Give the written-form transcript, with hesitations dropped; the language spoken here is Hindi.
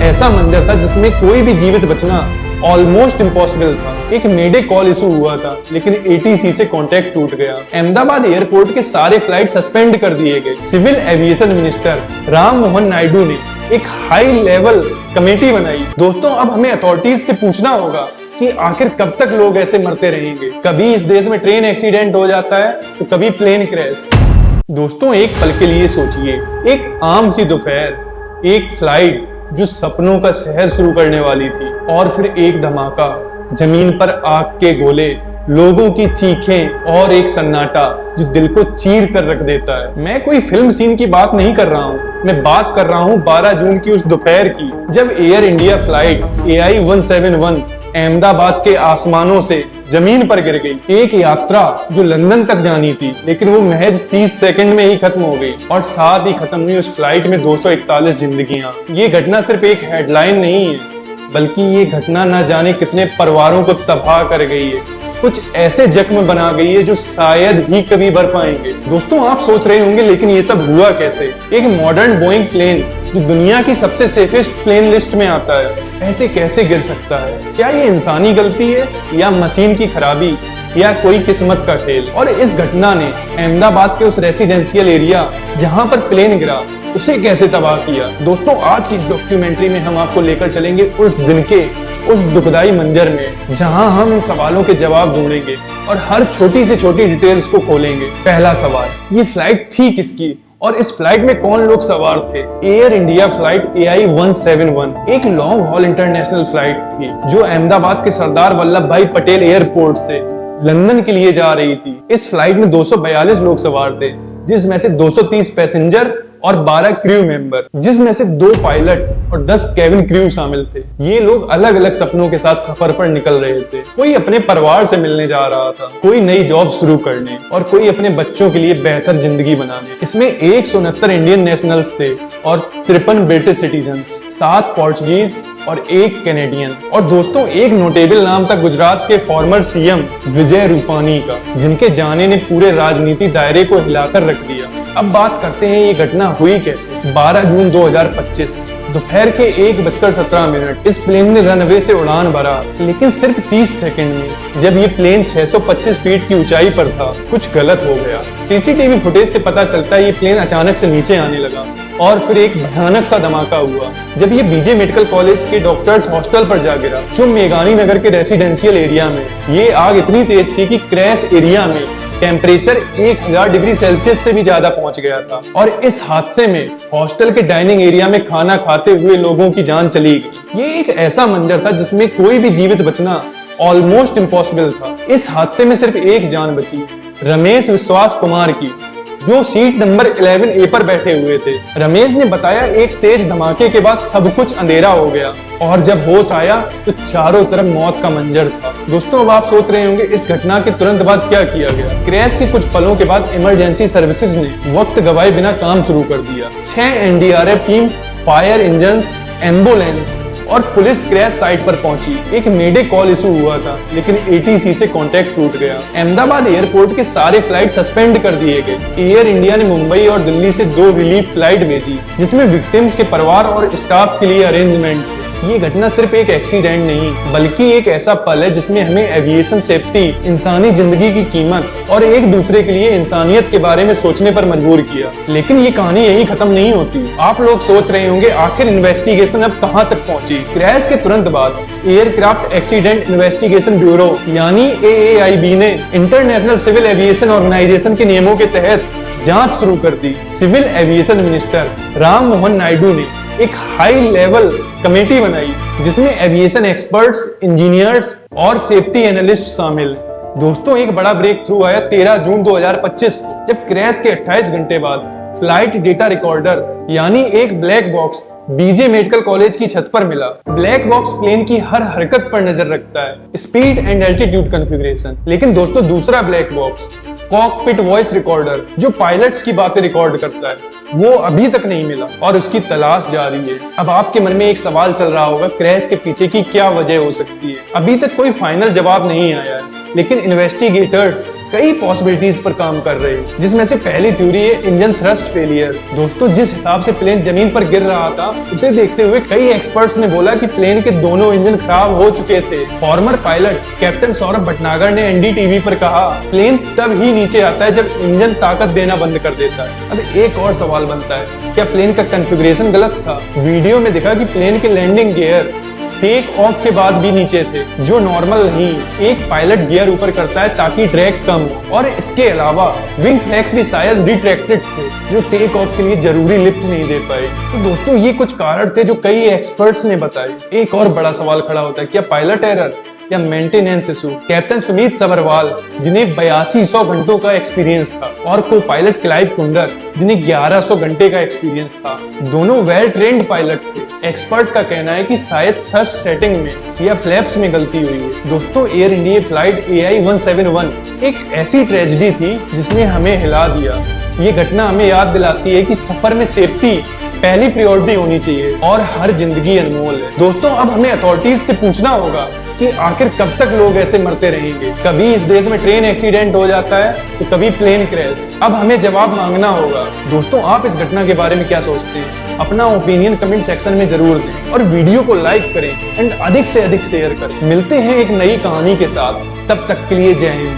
ऐसा मंजर था जिसमें कोई भी जीवित बचना ऑलमोस्ट इम्पॉसिबल था। एक मेडे कॉल इशू हुआ था, लेकिन एटीसी से कांटेक्ट टूट गया। अहमदाबाद एयरपोर्ट के सारे फ्लाइट सस्पेंड कर दिए गए। Civil aviation minister Ram Mohan Naidu ने एक हाई लेवल कमेटी बनाई। दोस्तों, अब हमें अथॉरिटीज से पूछना होगा कि आखिर कब तक लोग ऐसे मरते रहेंगे। कभी इस देश में ट्रेन एक्सीडेंट हो जाता है तो कभी प्लेन क्रैश। दोस्तों, एक पल के लिए सोचिए, एक आम सी दोपहर, एक फ्लाइट जो सपनों का शहर शुरू करने वाली थी, और फिर एक धमाका, जमीन पर आग के गोले, लोगों की चीखें और एक सन्नाटा जो दिल को चीर कर रख देता है। मैं कोई फिल्म सीन की बात नहीं कर रहा हूँ, मैं बात कर रहा हूँ 12 जून की उस दोपहर की, जब air India flight AI 171 Ahmedabad के आसमानों से जमीन पर गिर गई। एक यात्रा जो लंदन तक जानी थी, लेकिन वो महज 30 सेकंड में ही खत्म हो गई, और साथ ही खत्म हुई उस फ्लाइट में 241 जिंदगियां। ये घटना सिर्फ एक हेडलाइन नहीं है, बल्कि ये घटना न जाने कितने परिवारों को तबाह कर गई है, कुछ ऐसे जख्म बना गई है जो शायद ही कभी भर पाएंगे। दोस्तों, आप सोच रहे होंगे, लेकिन ये सब हुआ कैसे? एक मॉडर्न बोइंग प्लेन जो दुनिया की सबसे सेफेस्ट प्लेन लिस्ट में आता है, ऐसे कैसे गिर सकता है? क्या ये इंसानी गलती है, या मशीन की खराबी, या कोई किस्मत का खेल? और इस घटना ने अहमदाबाद के उस रेसिडेंशियल एरिया जहां पर प्लेन गिरा, उसे कैसे तबाह किया? दोस्तों, आज की इस डॉक्यूमेंट्री में हम आपको लेकर चलेंगे उस दिन के उस दुखदाई मंजर में, जहां हम इन सवालों के जवाब ढूंढेंगे और हर छोटी से छोटी डिटेल्स को खोलेंगे। पहला सवाल, ये फ्लाइट थी किसकी और इस फ्लाइट में कौन लोग सवार थे? एयर इंडिया फ्लाइट AI 171 एक लॉन्ग हॉल इंटरनेशनल फ्लाइट थी जो अहमदाबाद के सरदार वल्लभ भाई पटेल एयरपोर्ट से लंदन के लिए जा रही थी। इस फ्लाइट में 242 लोग सवार थे, जिसमें से 230 पैसेंजर और 12 क्रू मेंबर, जिसमें से 2 पायलट और 10 केबिन क्रू शामिल थे। ये लोग अलग अलग सपनों के साथ सफर पर निकल रहे थे। कोई अपने परिवार से मिलने जा रहा था, कोई नई जॉब शुरू करने, और कोई अपने बच्चों के लिए बेहतर जिंदगी बनाने। इसमें 169 इंडियन नेशनल्स थे और 53 ब्रिटिश सिटीजन्स, 7 पोर्चुगीज और 1 कैनेडियन। और दोस्तों, एक नोटेबल नाम था गुजरात के फॉर्मर CM विजय रूपानी का, जिनके जाने ने पूरे राजनीति दायरे को हिलाकर रख दिया। अब बात करते हैं ये घटना हुई कैसे। 12 जून 2025 दोपहर के 1:17 इस प्लेन ने रनवे से उड़ान भरा, लेकिन सिर्फ 30 सेकंड में। जब ये प्लेन 625 फीट की ऊंचाई पर था, कुछ गलत हो गया। CCTV फुटेज से पता चलता है ये प्लेन अचानक से नीचे आने लगा, और फिर एक भयानक सा धमाका हुआ जब ये BJ मेडिकल कॉलेज के डॉक्टर्स हॉस्टल पर जा गिरा, जो मेघानी नगर के रेसिडेंशियल एरिया में। ये आग इतनी तेज थी कि क्रैश एरिया में टेम्परेचर 1000 डिग्री सेल्सियस से भी ज्यादा पहुंच गया था, और इस हादसे में हॉस्टल के डाइनिंग एरिया में खाना खाते हुए लोगों की जान चली गई। ये एक ऐसा मंजर था जिसमें कोई भी जीवित बचना ऑलमोस्ट इम्पॉसिबल था। इस हादसे में सिर्फ एक जान बची, रमेश विश्वास कुमार की, जो सीट नंबर 11A पर बैठे हुए थे। रमेश ने बताया, एक तेज धमाके के बाद सब कुछ अंधेरा हो गया, और जब होश आया तो चारों तरफ मौत का मंजर था। दोस्तों, अब आप सोच रहे होंगे इस घटना के तुरंत बाद क्या किया गया। क्रैश के कुछ पलों के बाद इमरजेंसी सर्विसेज ने वक्त गवाए बिना काम शुरू कर दिया। 6 NDRF team, fire engines, ambulance और पुलिस क्रैश साइट पर पहुंची। एक मेडे कॉल इशू हुआ था, लेकिन ATC से कांटेक्ट टूट गया। अहमदाबाद एयरपोर्ट के सारे फ्लाइट सस्पेंड कर दिए गए। एयर इंडिया ने मुंबई और दिल्ली से 2 रिलीफ फ्लाइट भेजी, जिसमें विक्टिम्स के परिवार और स्टाफ के लिए अरेंजमेंट थे। ये घटना सिर्फ एक एक्सीडेंट नहीं, बल्कि एक ऐसा पल है जिसमें हमें एविएशन सेफ्टी, इंसानी जिंदगी की कीमत और एक दूसरे के लिए इंसानियत के बारे में सोचने पर मजबूर किया। लेकिन ये कहानी यहीं खत्म नहीं होती। आप लोग सोच रहे होंगे, आखिर इन्वेस्टिगेशन अब कहां तक पहुंची। क्रैश के तुरंत बाद एयरक्राफ्ट एक्सीडेंट इन्वेस्टिगेशन ब्यूरो यानी AAIB ने इंटरनेशनल सिविल एविएशन ऑर्गेनाइजेशन के नियमों के तहत जांच शुरू कर दी। Civil aviation minister Ram Mohan Naidu ने एक हाई लेवल कमेटी बनाई, जिसमें एविएशन एक्सपर्ट्स, इंजीनियर्स और सेफ्टी एनालिस्ट शामिल। दोस्तों, एक बड़ा ब्रेक थ्रू आया 13 जून 2025 को, जब क्रैश के 28 घंटे बाद फ्लाइट डेटा रिकॉर्डर यानी एक black box BJ medical college की छत पर मिला। ब्लैक बॉक्स प्लेन की हर हरकत पर नजर रखता है, स्पीड एंड एल्टीट्यूड कॉन्फ़िगरेशन। लेकिन दोस्तों, दूसरा black box cockpit voice recorder, जो पायलट्स की बातें रिकॉर्ड करता है, वो अभी तक नहीं मिला और उसकी तलाश जारी है। अब आपके मन में एक सवाल चल रहा होगा, क्रैश के पीछे की क्या वजह हो सकती है? अभी तक कोई फाइनल जवाब नहीं आया है, लेकिन इन्वेस्टिगेटर्स कई पॉसिबिलिटीज पर काम कर रहे हैं, जिसमें से पहली थ्योरी है इंजन थ्रस्ट फेलियर। दोस्तों, जिस हिसाब से प्लेन जमीन पर गिर रहा था, उसे देखते हुए कई एक्सपर्ट्स ने बोला कि प्लेन के दोनों इंजन खराब हो चुके थे। Farmer pilot captain Saurabh Bhatnagar ने एनडीटीवी पर कहा, प्लेन तब ही नीचे आता है जब इंजन ताकत देना बंद कर देता है। अब एक और सवाल बनता है, क्या प्लेन का कॉन्फ़िगरेशन गलत था? वीडियो में दिखा कि प्लेन के लैंडिंग गियर टेक ऑफ के बाद भी नीचे थे, जो नॉर्मल नहीं। एक पायलट गियर ऊपर करता है ताकि ड्रैग कम हो, और इसके अलावा विंग फ्लैप्स भी शायद रिट्रैक्टेड थे, जो टेक ऑफ के लिए जरूरी लिफ्ट नहीं दे पाए। तो दोस्तों, ये कुछ कारण थे जो कई एक्सपर्ट्स ने बताए। एक और बड़ा सवाल खड़ा होता है, क्या पायलट एरर या maintenance issue? Captain Sumit Sabharwal, जिन्हें 8200 घंटों का एक्सपीरियंस था, और को पायलट क्लाइव कुंडर, जिन्हें 1100 घंटे का एक्सपीरियंस था, दोनों वेल ट्रेन्ड पायलट थे। एक्सपर्ट्स का कहना है कि शायद थ्रस्ट सेटिंग में या फ्लैप्स में गलती हुई है। दोस्तों, एयर इंडिया फ्लाइट AI-171 एक ऐसी ट्रेजेडी थी जिसने हमें हिला दिया। ये घटना हमें याद दिलाती है कि सफर में सेफ्टी पहली प्रायोरिटी होनी चाहिए, और हर जिंदगी अनमोल है। दोस्तों, अब हमें अथॉरिटीज से पूछना होगा कि आखिर कब तक लोग ऐसे मरते रहेंगे। कभी इस देश में ट्रेन एक्सीडेंट हो जाता है, तो कभी प्लेन क्रैश। अब हमें जवाब मांगना होगा। दोस्तों, आप इस घटना के बारे में क्या सोचते हैं? अपना ओपिनियन कमेंट सेक्शन में जरूर दें, और वीडियो को लाइक करें एंड अधिक से अधिक शेयर करें। मिलते हैं एक नई कहानी के साथ, तब तक के लिए जय हिंद।